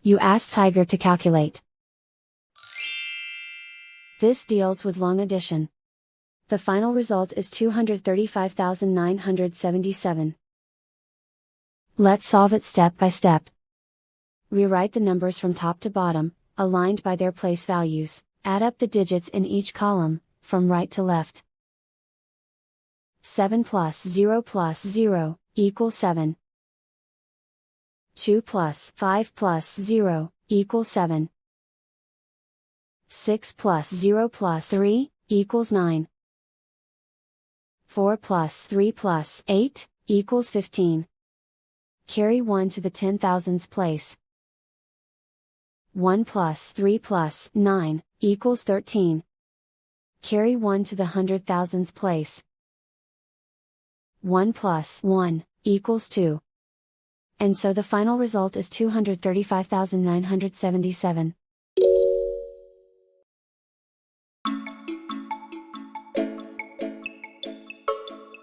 You ask Tiger to calculate. This deals with long addition. The final result is 235,977. Let's solve it step by step. Rewrite the numbers from top to bottom, aligned by their place values. Add up the digits in each column, from right to left. 7 plus 0 equals 7. 2 plus 5 plus 0 equals 7. 6 plus 0 plus 3 equals 9. 4 plus 3 plus 8 equals 15. Carry 1 to the 10,000s place. 1 plus 3 plus 9 equals 13. Carry 1 to the 100,000s place. 1 plus 1 equals 2. And so the final result is 235,977.